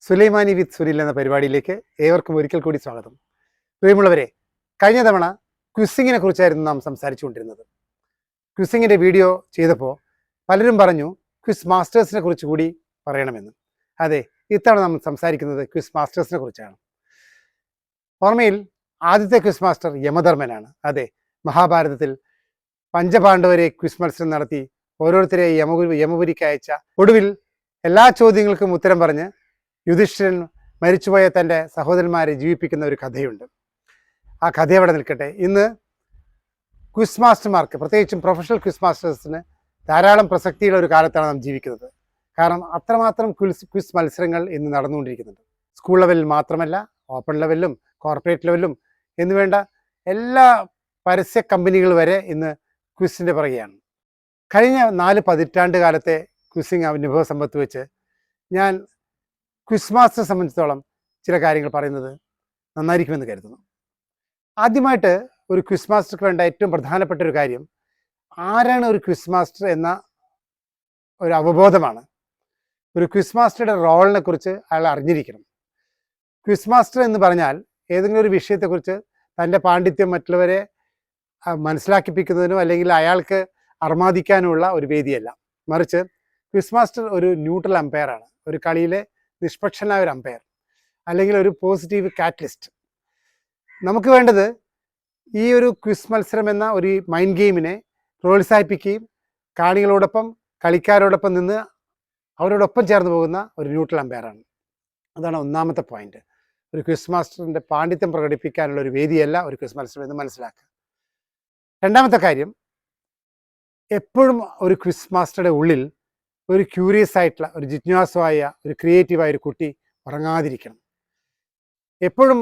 സുലൈമാനി വിത്ത് സുനിൽ എന്ന പരിപാടിയിലേക്ക് ഏവർക്കും ഒരിക്കൽ കൂടി സ്വാഗതം. പ്രിയമുള്ളവരെ, കഴിഞ്ഞ തവണ ക്വിസിങ്ങിനെ കുറിച്ചായിരുന്നു നാം സംസാരിച്ചുകൊണ്ടിരുന്നത്. ക്വിസിങ്ങിൻ്റെ വീഡിയോ ചെയ്തപ്പോൾ പലരും പറഞ്ഞു ക്വിസ് മാസ്റ്റേഴ്സിനെ കുറിച്ച് കൂടി പറയണമെന്ന്. അതെ, ഇത്തവണ നമ്മൾ സംസാരിക്കുന്നത് ക്വിസ് മാസ്റ്റേഴ്സിനെ കുറിച്ചാണ്. ഓർമ്മയിൽ ആദ്യത്തെ ക്വിസ് മാസ്റ്റർ യമധർമ്മനാണ്. അതെ, മഹാഭാരതത്തിൽ പഞ്ചപാണ്ഡവരെ ക്വിസ് മത്സരം നടത്തി ഓരോരുത്തരെ യമപുരിക്ക് അയച്ച ഒടുവിൽ എല്ലാ ചോദ്യങ്ങൾക്കും ഉത്തരം പറഞ്ഞ് യുധിഷ്ഠിരൻ മരിച്ചുപോയ തൻ്റെ സഹോദരന്മാരെ ജീവിപ്പിക്കുന്ന ഒരു കഥയുണ്ട്. ആ കഥ അവിടെ നിൽക്കട്ടെ. ഇന്ന് ക്വിസ് മാസ്റ്റർമാർക്ക്, പ്രത്യേകിച്ചും പ്രൊഫഷണൽ ക്വിസ് മാസ്റ്റേഴ്സിന് ധാരാളം പ്രസക്തിയുള്ള ഒരു കാലത്താണ് നാം ജീവിക്കുന്നത്. കാരണം അത്രമാത്രം ക്വിസ് മത്സരങ്ങൾ ഇന്ന് നടന്നുകൊണ്ടിരിക്കുന്നുണ്ട്. സ്കൂൾ ലെവലിൽ മാത്രമല്ല, ഓപ്പൺ ലെവലിലും കോർപ്പറേറ്റ് ലെവലിലും എന്നുവേണ്ട എല്ലാ പരസ്യ കമ്പനികൾ വരെ ഇന്ന് ക്വിസിൻ്റെ പുറകെയാണ്. കഴിഞ്ഞ 4 പതിറ്റാണ്ട് കാലത്തെ ക്വിസിങ് അനുഭവ സമ്പത്ത് വെച്ച് ഞാൻ ക്വിസ് മാസ്റ്ററെ സംബന്ധിച്ചിടത്തോളം ചില കാര്യങ്ങൾ പറയുന്നത് നന്നായിരിക്കുമെന്ന് കരുതുന്നു. ആദ്യമായിട്ട് ഒരു ക്വിസ് മാസ്റ്റർക്ക് വേണ്ട ഏറ്റവും പ്രധാനപ്പെട്ട ഒരു കാര്യം ആരാണ് ഒരു ക്വിസ് മാസ്റ്റർ എന്ന ഒരു അവബോധമാണ്. ഒരു ക്വിസ് മാസ്റ്ററുടെ റോളിനെ കുറിച്ച് അയാൾ അറിഞ്ഞിരിക്കണം. ക്വിസ് മാസ്റ്റർ എന്ന് പറഞ്ഞാൽ ഏതെങ്കിലും ഒരു വിഷയത്തെക്കുറിച്ച് തൻ്റെ പാണ്ഡിത്യം മറ്റുള്ളവരെ മനസ്സിലാക്കിപ്പിക്കുന്നതിനോ അല്ലെങ്കിൽ അയാൾക്ക് അർമാദിക്കാനുമുള്ള ഒരു വേദിയല്ല. മറിച്ച് ക്വിസ് മാസ്റ്റർ ഒരു ന്യൂട്രൽ അമ്പയറാണ്, ഒരു കളിയിലെ നിഷ്പക്ഷനായ ഒരു അമ്പയർ, അല്ലെങ്കിൽ ഒരു പോസിറ്റീവ് കാറ്റലിസ്റ്റ്. നമുക്ക് വേണ്ടത് ഈ ഒരു ക്വിസ് മത്സരം എന്ന ഒരു മൈൻഡ് ഗെയിമിനെ പ്രോത്സാഹിപ്പിക്കുകയും കാണികളോടൊപ്പം കളിക്കാരോടൊപ്പം നിന്ന് അവരോടൊപ്പം ചേർന്ന് പോകുന്ന ഒരു ന്യൂട്രൽ അമ്പയറാണ്. അതാണ് ഒന്നാമത്തെ പോയിന്റ്. ഒരു ക്വിസ് മാസ്റ്ററിൻ്റെ പാണ്ഡിത്യം പ്രകടിപ്പിക്കാനുള്ള ഒരു വേദിയല്ല ഒരു ക്വിസ് മത്സരം എന്ന് മനസ്സിലാക്കുക. രണ്ടാമത്തെ കാര്യം, എപ്പോഴും ഒരു ക്വിസ് മാസ്റ്ററുടെ ഉള്ളിൽ ഒരു ക്യൂരിയസ് ആയിട്ടുള്ള, ഒരു ജിജ്ഞാസുവായ, ഒരു ക്രിയേറ്റീവായ ഒരു കുട്ടി ഉറങ്ങാതിരിക്കണം. എപ്പോഴും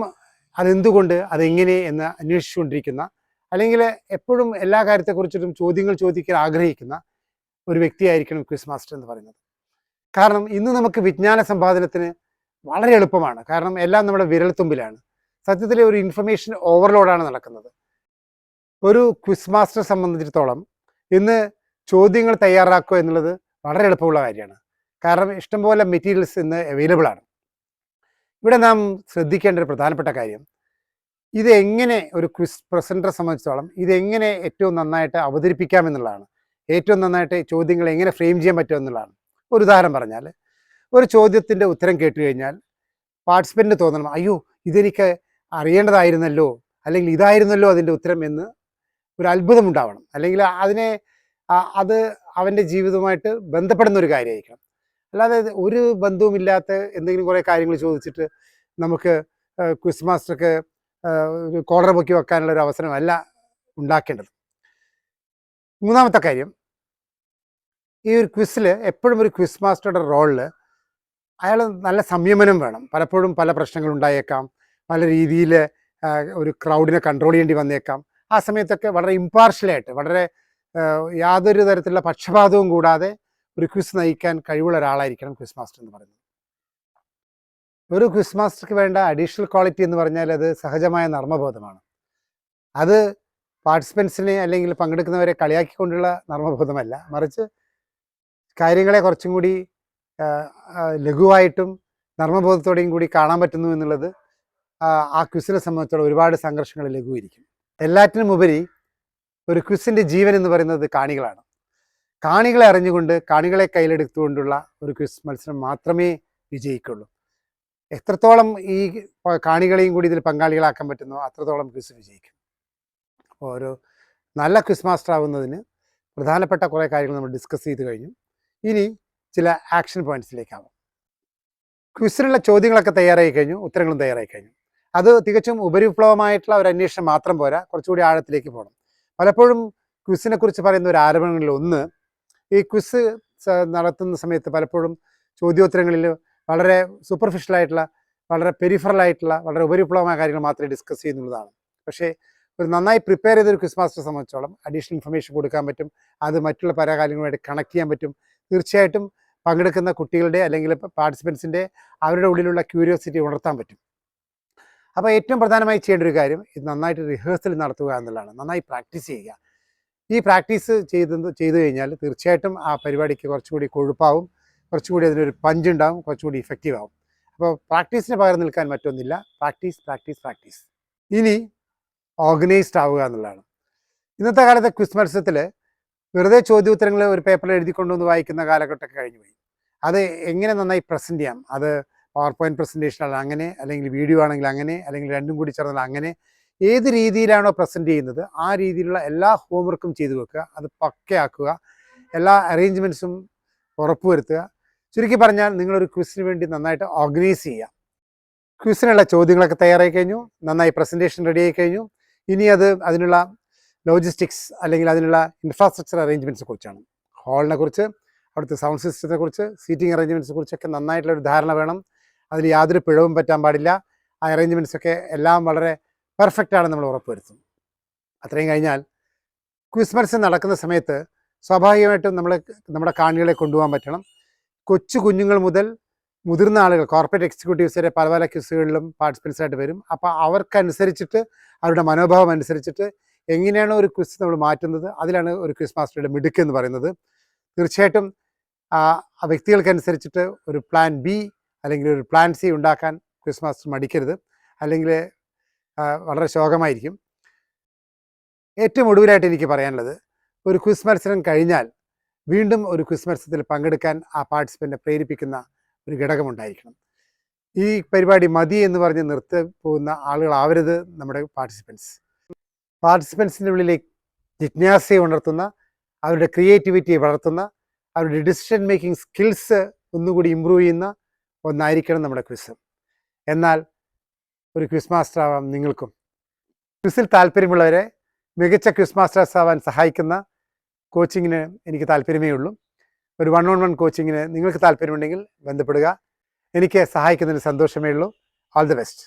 അതെന്തുകൊണ്ട്, അതെങ്ങനെ എന്ന് അന്വേഷിച്ചുകൊണ്ടിരിക്കുന്ന, അല്ലെങ്കിൽ എപ്പോഴും എല്ലാ കാര്യത്തെക്കുറിച്ചിട്ടും ചോദ്യങ്ങൾ ചോദിക്കാൻ ആഗ്രഹിക്കുന്ന ഒരു വ്യക്തിയായിരിക്കണം ക്വിസ് മാസ്റ്റർ എന്ന് പറയുന്നത്. കാരണം ഇന്ന് നമുക്ക് വിജ്ഞാന സമ്പാദനത്തിന് വളരെ എളുപ്പമാണ്. കാരണം എല്ലാം നമ്മുടെ വിരൽത്തുമ്പിലാണ്. സത്യത്തിൽ ഒരു ഇൻഫർമേഷൻ ഓവർലോഡാണ് നടക്കുന്നത്. ഒരു ക്വിസ് മാസ്റ്ററെ സംബന്ധിച്ചിടത്തോളം ഇന്ന് ചോദ്യങ്ങൾ തയ്യാറാക്കുക എന്നുള്ളത് വളരെ എളുപ്പമുള്ള കാര്യമാണ്. കാരണം ഇഷ്ടംപോലെ മെറ്റീരിയൽസ് ഇന്ന് അവൈലബിൾ ആണ്. ഇവിടെ നാം ശ്രദ്ധിക്കേണ്ട ഒരു പ്രധാനപ്പെട്ട കാര്യം, ഇതെങ്ങനെ ഒരു ക്വിസ് പ്രസൻറ്ററെ സംബന്ധിച്ചിടത്തോളം ഇതെങ്ങനെ ഏറ്റവും നന്നായിട്ട് അവതരിപ്പിക്കാമെന്നുള്ളതാണ്. ഏറ്റവും നന്നായിട്ട് ചോദ്യങ്ങൾ എങ്ങനെ ഫ്രെയിം ചെയ്യാൻ പറ്റുമെന്നുള്ളതാണ്. ഒരു ഉദാഹരണം പറഞ്ഞാൽ, ഒരു ചോദ്യത്തിൻ്റെ ഉത്തരം കേട്ട് കഴിഞ്ഞാൽ പാർട്ടിസിപ്പൻറ്റിന് തോന്നണം, അയ്യോ ഇതെനിക്ക് അറിയേണ്ടതായിരുന്നല്ലോ, അല്ലെങ്കിൽ ഇതായിരുന്നല്ലോ അതിൻ്റെ ഉത്തരം എന്ന് ഒരു അത്ഭുതം ഉണ്ടാവണം. അല്ലെങ്കിൽ അത് അവൻ്റെ ജീവിതവുമായിട്ട് ബന്ധപ്പെടുന്ന ഒരു കാര്യമായിരിക്കണം. അല്ലാതെ ഒരു ബന്ധവുമില്ലാത്ത എന്തെങ്കിലും കുറേ കാര്യങ്ങൾ ചോദിച്ചിട്ട് നമുക്ക് ക്വിസ് മാസ്റ്റർക്ക് ഒരു കോളർ പൊക്കി വെക്കാനുള്ള ഒരു അവസരമല്ല ഉണ്ടാക്കേണ്ടത്. മൂന്നാമത്തെ കാര്യം, ഈ ഒരു ക്വിസിൽ എപ്പോഴും ഒരു ക്വിസ് മാസ്റ്ററുടെ റോളിൽ അയാൾ നല്ല സംയമനം വേണം. പലപ്പോഴും പല പ്രശ്നങ്ങൾ ഉണ്ടായേക്കാം, പല രീതിയിൽ ഒരു ക്രൗഡിനെ കൺട്രോൾ ചെയ്യേണ്ടി വന്നേക്കാം. ആ സമയത്തൊക്കെ വളരെ ഇമ്പാർഷ്യലായിട്ട്, വളരെ യാതൊരു തരത്തിലുള്ള പക്ഷപാതവും കൂടാതെ ഒരു ക്വിസ് നയിക്കാൻ കഴിവുള്ള ഒരാളായിരിക്കണം ക്വിസ് മാസ്റ്റർ എന്ന് പറയുന്നത്. ഒരു ക്വിസ് മാസ്റ്റർക്ക് വേണ്ട അഡീഷണൽ ക്വാളിറ്റി എന്ന് പറഞ്ഞാൽ അത് സഹജമായ നർമ്മബോധമാണ്. അത് പാർട്ടിസിപ്പൻസിനെ അല്ലെങ്കിൽ പങ്കെടുക്കുന്നവരെ കളിയാക്കിക്കൊണ്ടുള്ള നർമ്മബോധമല്ല, മറിച്ച് കാര്യങ്ങളെ കുറച്ചും കൂടി ലഘുവായിട്ടും നർമ്മബോധത്തോടെയും കൂടി കാണാൻ പറ്റുന്നു എന്നുള്ളത് ആ ക്വിസിനെ സംബന്ധിച്ചോളം ഒരുപാട് സംഘർഷങ്ങൾ ലഘൂകരിക്കും. എല്ലാറ്റിനും ഉപരി ഒരു ക്വിസിൻ്റെ ജീവൻ എന്ന് പറയുന്നത് കാണികളാണ്. കാണികളെ അറിഞ്ഞുകൊണ്ട്, കാണികളെ കയ്യിലെടുത്തുകൊണ്ടുള്ള ഒരു ക്വിസ് മത്സരം മാത്രമേ വിജയിക്കുള്ളൂ. എത്രത്തോളം ഈ കാണികളെയും കൂടി ഇതിൽ പങ്കാളികളാക്കാൻ പറ്റുന്നോ അത്രത്തോളം ക്വിസ് വിജയിക്കും. അപ്പോൾ ഒരു നല്ല ക്വിസ് മാസ്റ്റർ ആവുന്നതിന് പ്രധാനപ്പെട്ട കുറേ കാര്യങ്ങൾ നമ്മൾ ഡിസ്കസ് ചെയ്ത് കഴിഞ്ഞു. ഇനി ചില ആക്ഷൻ പോയിന്റ്സിലേക്കാവും. ക്വിസിനുള്ള ചോദ്യങ്ങളൊക്കെ തയ്യാറായി കഴിഞ്ഞു, ഉത്തരങ്ങളും തയ്യാറായി കഴിഞ്ഞു. അത് തികച്ചും ഉപരിപ്ലവമായിട്ടുള്ള ഒരു അന്വേഷണം മാത്രം പോരാ, കുറച്ചുകൂടി ആഴത്തിലേക്ക് പോകണം. പലപ്പോഴും ക്വിസിനെ കുറിച്ച് പറയുന്ന ഒരു ആരോപണങ്ങളിൽ ഒന്ന്, ഈ ക്വിസ് നടത്തുന്ന സമയത്ത് പലപ്പോഴും ചോദ്യോത്തരങ്ങളിൽ വളരെ സൂപ്പർഫിഷ്യലായിട്ടുള്ള, വളരെ പെരിഫറലായിട്ടുള്ള, വളരെ ഉപരിപ്ലവമായ കാര്യങ്ങൾ മാത്രമേ ഡിസ്കസ് ചെയ്യുന്നുള്ളതാണ്. പക്ഷേ ഒരു നന്നായി പ്രിപ്പയർ ചെയ്തൊരു ക്വിസ് മാസ്റ്ററെ സംബന്ധിച്ചോളം അഡീഷണൽ ഇൻഫർമേഷൻ കൊടുക്കാൻ പറ്റും, അത് മറ്റുള്ള പല കാര്യങ്ങളുമായിട്ട് കണക്ട് ചെയ്യാൻ പറ്റും. തീർച്ചയായിട്ടും പങ്കെടുക്കുന്ന കുട്ടികളുടെ അല്ലെങ്കിൽ പാർട്ടിസിപ്പൻസിൻ്റെ അവരുടെ ഉള്ളിലുള്ള ക്യൂരിയോസിറ്റി ഉണർത്താൻ പറ്റും. അപ്പോൾ ഏറ്റവും പ്രധാനമായി ചെയ്യേണ്ട ഒരു കാര്യം ഇത് നന്നായിട്ട് റിഹേഴ്സൽ നടത്തുക എന്നുള്ളതാണ്. നന്നായി പ്രാക്ടീസ് ചെയ്യുക. ഈ പ്രാക്ടീസ് ചെയ്തു കഴിഞ്ഞാൽ തീർച്ചയായിട്ടും ആ പരിപാടിക്ക് കുറച്ചുകൂടി കൊഴുപ്പാവും, കുറച്ചുകൂടി അതിനൊരു പഞ്ച് ഉണ്ടാവും, കുറച്ചുകൂടി ഇഫക്റ്റീവ് ആവും. അപ്പോൾ പ്രാക്ടീസിന് പകരം നിൽക്കാൻ മറ്റൊന്നില്ല. Practice practice practice. ഇനി ഓർഗനൈസ്ഡ് ആവുക എന്നുള്ളതാണ്. ഇന്നത്തെ കാലത്തെ ക്വിസ് മത്സരത്തിൽ വെറുതെ ചോദ്യോത്തരങ്ങൾ ഒരു പേപ്പറിൽ എഴുതിക്കൊണ്ടുവന്ന് വായിക്കുന്ന കാലഘട്ടമൊക്കെ കഴിഞ്ഞു പോയി. അത് എങ്ങനെ നന്നായി പ്രസൻറ്റ് ചെയ്യാം, അത് പവർ പോയിൻറ്റ് പ്രസൻറ്റേഷനാണ് അങ്ങനെ, അല്ലെങ്കിൽ വീഡിയോ ആണെങ്കിൽ അങ്ങനെ, അല്ലെങ്കിൽ രണ്ടും കൂടി ചേർന്നാൽ അങ്ങനെ, ഏത് രീതിയിലാണോ പ്രസൻറ്റ് ചെയ്യുന്നത് ആ രീതിയിലുള്ള എല്ലാ ഹോംവർക്കും ചെയ്തു വെക്കുക, അത് പക്കയാക്കുക, എല്ലാ അറേഞ്ച്മെൻറ്റ്സും ഉറപ്പുവരുത്തുക. ചുരുക്കി പറഞ്ഞാൽ നിങ്ങളൊരു ക്വിസിന് വേണ്ടി നന്നായിട്ട് ഓർഗനൈസ് ചെയ്യുക. ക്വിസിനുള്ള ചോദ്യങ്ങളൊക്കെ തയ്യാറായി കഴിഞ്ഞു, നന്നായി പ്രസൻറ്റേഷൻ റെഡി ആയി കഴിഞ്ഞു. ഇനി അതിനുള്ള ലോജിസ്റ്റിക്സ് അല്ലെങ്കിൽ അതിനുള്ള ഇൻഫ്രാസ്ട്രക്ചർ അറേഞ്ച്മെൻറ്റ്സിനെ കുറിച്ചാണ്. ഹാളിനെ കുറിച്ച്, അവിടുത്തെ സൗണ്ട് സിസ്റ്റത്തെ കുറിച്ച്, സീറ്റിംഗ് അറേഞ്ച്മെൻറ്റ്സിനെ കുറിച്ചൊക്കെ നന്നായിട്ടുള്ളൊരു ധാരണ വേണം. അതിൽ യാതൊരു പിഴവും പറ്റാൻ പാടില്ല. ആ അറേഞ്ച്മെൻറ്റ്സൊക്കെ എല്ലാം വളരെ പെർഫെക്റ്റ് ആണെന്ന് നമ്മൾ ഉറപ്പുവരുത്തും. അത്രയും കഴിഞ്ഞാൽ ക്വിസ് മത്സരം നടക്കുന്ന സമയത്ത് സ്വാഭാവികമായിട്ടും നമ്മുടെ കാണികളെ കൊണ്ടുപോകാൻ പറ്റണം. കൊച്ചു കുഞ്ഞുങ്ങൾ മുതൽ മുതിർന്ന ആളുകൾ, കോർപ്പറേറ്റ് എക്സിക്യൂട്ടീവ്സ് വരെ പല പല ക്വിസുകളിലും പാർട്ടിസിപ്പൻസായിട്ട് വരും. അപ്പോൾ അവർക്കനുസരിച്ചിട്ട്, അവരുടെ മനോഭാവം അനുസരിച്ചിട്ട് എങ്ങനെയാണോ ഒരു ക്വിസ് നമ്മൾ മാറ്റുന്നത്, അതിലാണ് ഒരു ക്വിസ് മാസ്റ്ററുടെ മിടുക്ക് എന്ന് പറയുന്നത്. തീർച്ചയായിട്ടും ആ വ്യക്തികൾക്കനുസരിച്ചിട്ട് ഒരു പ്ലാൻ ബി അല്ലെങ്കിൽ ഒരു പ്ലാൻ സി ഉണ്ടാക്കാൻ ക്വിസ് മാസ്റ്റർ മടിക്കരുത്, അല്ലെങ്കിൽ വളരെ ശോകമായിരിക്കും. ഏറ്റവും ഒടുവിലായിട്ട് എനിക്ക് പറയാനുള്ളത്, ഒരു ക്വിസ് മത്സരം കഴിഞ്ഞാൽ വീണ്ടും ഒരു ക്വിസ് മത്സരത്തിൽ പങ്കെടുക്കാൻ ആ പാർട്ടിസിപ്പൻറ്റിനെ പ്രേരിപ്പിക്കുന്ന ഒരു ഘടകമുണ്ടായിരിക്കണം. ഈ പരിപാടി മതി എന്ന് പറഞ്ഞ് നിർത്തി പോകുന്ന ആളുകളാവരുത് നമ്മുടെ പാർട്ടിസിപ്പൻസിൻ്റെ ഉള്ളിലേക്ക് ജിജ്ഞാസയെ ഉണർത്തുന്ന, അവരുടെ ക്രിയേറ്റിവിറ്റിയെ വളർത്തുന്ന, അവരുടെ ഡിസിഷൻ മേക്കിംഗ് സ്കിൽസ് ഒന്നുകൂടി ഇമ്പ്രൂവ് ചെയ്യുന്ന ഒന്നായിരിക്കണം നമ്മുടെ ക്വിസ്. എന്നാൽ ഒരു ക്വിസ് മാസ്റ്റർ ആവാം നിങ്ങൾക്കും. ക്വിസിൽ താല്പര്യമുള്ളവരെ മികച്ച ക്വിസ് മാസ്റ്റേഴ്സ് ആവാൻ സഹായിക്കുന്ന കോച്ചിങ്ങിന് എനിക്ക് താല്പര്യമേ ഉള്ളൂ. ഒരു 1-on-1 കോച്ചിങ്ങിന് നിങ്ങൾക്ക് താല്പര്യമുണ്ടെങ്കിൽ ബന്ധപ്പെടുക. എനിക്ക് സഹായിക്കുന്നതിന് സന്തോഷമേ ഉള്ളൂ. All the best.